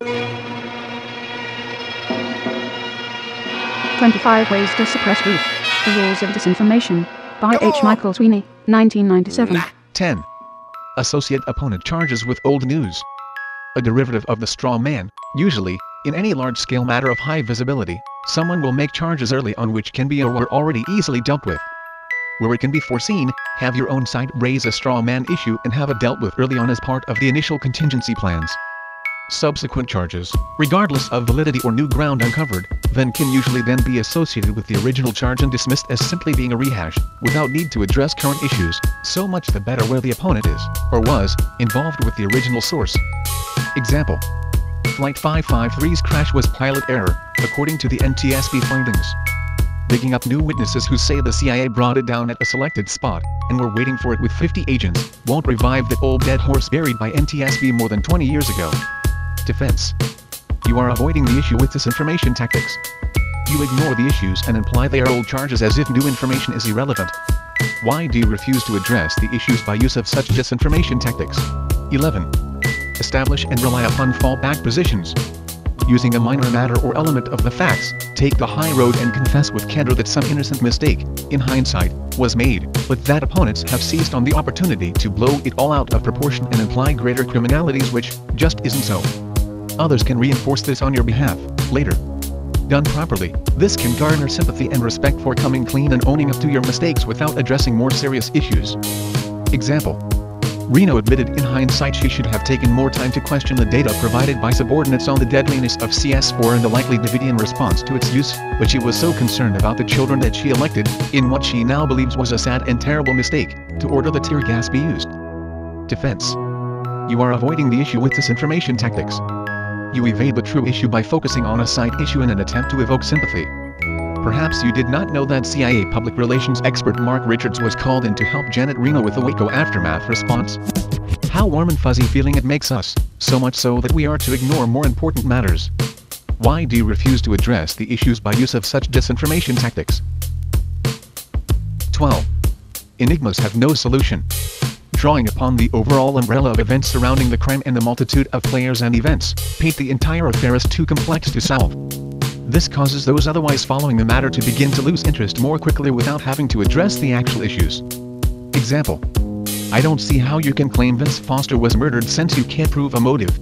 25 Ways to Suppress Truth. The Rules of Disinformation. By H. Michael Sweeney, 1997. 10. Associate opponent charges with old news. A derivative of the straw man, usually, in any large-scale matter of high visibility, someone will make charges early on which can be or are already easily dealt with. Where it can be foreseen, have your own side raise a straw man issue and have it dealt with early on as part of the initial contingency plans. Subsequent charges, regardless of validity or new ground uncovered, can usually be associated with the original charge and dismissed as simply being a rehash, without need to address current issues, so much the better where the opponent is, or was, involved with the original source. Example: Flight 553's crash was pilot error, according to the NTSB findings. Digging up new witnesses who say the CIA brought it down at a selected spot, and were waiting for it with 50 agents, won't revive that old dead horse buried by NTSB more than 20 years ago. Defense: You are avoiding the issue with disinformation tactics. You ignore the issues and imply they are old charges as if new information is irrelevant. Why do you refuse to address the issues by use of such disinformation tactics? 11. Establish and rely upon fallback positions. Using a minor matter or element of the facts, take the high road and confess with candor that some innocent mistake, in hindsight, was made, but that opponents have seized on the opportunity to blow it all out of proportion and imply greater criminalities which just isn't so. Others can reinforce this on your behalf, later. Done properly, this can garner sympathy and respect for coming clean and owning up to your mistakes without addressing more serious issues. Example: Reno admitted in hindsight she should have taken more time to question the data provided by subordinates on the deadliness of CS4 and the likely Davidian response to its use, but she was so concerned about the children that she elected, in what she now believes was a sad and terrible mistake, to order the tear gas be used. Defense: You are avoiding the issue with disinformation tactics. You evade the true issue by focusing on a side issue in an attempt to evoke sympathy. Perhaps you did not know that CIA public relations expert Mark Richards was called in to help Janet Reno with the Waco aftermath response. How warm and fuzzy feeling it makes us, so much so that we are to ignore more important matters. Why do you refuse to address the issues by use of such disinformation tactics? 12. Enigmas have no solution. Drawing upon the overall umbrella of events surrounding the crime and the multitude of players and events, paint the entire affair as too complex to solve. This causes those otherwise following the matter to begin to lose interest more quickly without having to address the actual issues. Example: I don't see how you can claim Vince Foster was murdered since you can't prove a motive.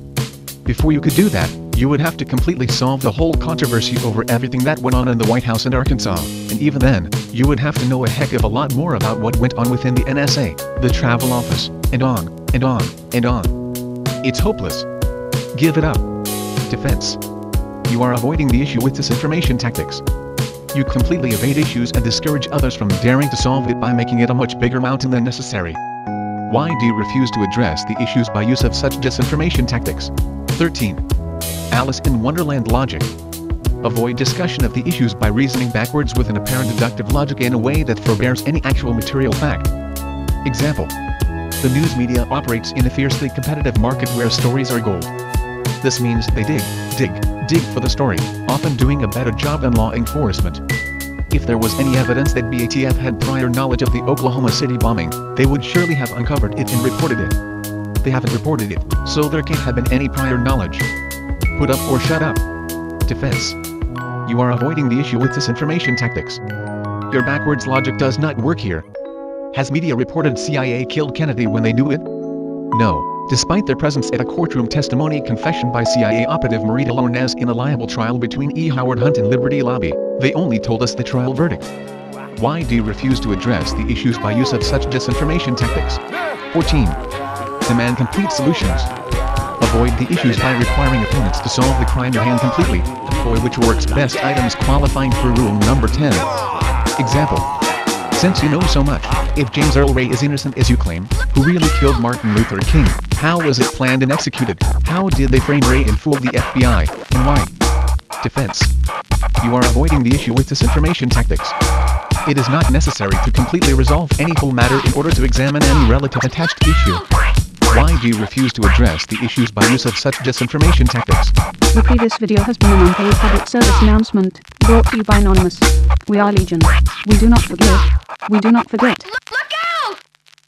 Before you could do that, you would have to completely solve the whole controversy over everything that went on in the White House in Arkansas, and even then, you would have to know a heck of a lot more about what went on within the NSA, the Travel Office, and on, and on, and on. It's hopeless. Give it up. Defense: You are avoiding the issue with disinformation tactics. You completely evade issues and discourage others from daring to solve it by making it a much bigger mountain than necessary. Why do you refuse to address the issues by use of such disinformation tactics? 13. Alice in Wonderland logic. Avoid discussion of the issues by reasoning backwards with an apparent deductive logic in a way that forbears any actual material fact. Example: The news media operates in a fiercely competitive market where stories are gold. This means they dig for the story, often doing a better job than law enforcement. If there was any evidence that BATF had prior knowledge of the Oklahoma City bombing, they would surely have uncovered it and reported it. They haven't reported it, so there can't have been any prior knowledge. Put up or shut up. Defense: You are avoiding the issue with disinformation tactics. Your backwards logic does not work here. Has media reported CIA killed Kennedy when they knew it? No, despite their presence at a courtroom testimony confession by CIA operative Marita Lornez in a liable trial between E. Howard Hunt and Liberty Lobby, they only told us the trial verdict. Why do you refuse to address the issues by use of such disinformation tactics? 14. Demand complete solutions. Avoid the issues by requiring opponents to solve the crime at hand completely, employ which works best items qualifying for rule number 10. Example: Since you know so much, if James Earl Ray is innocent as you claim, who really killed Martin Luther King? How was it planned and executed? How did they frame Ray and fool the FBI, and why? Defense: You are avoiding the issue with disinformation tactics. It is not necessary to completely resolve any whole matter in order to examine any relative attached issue. Why do you refuse to address the issues by use of such disinformation tactics? The previous video has been an unpaid public service announcement, brought to you by Anonymous. We are Legion. We do not forgive. We do not forget.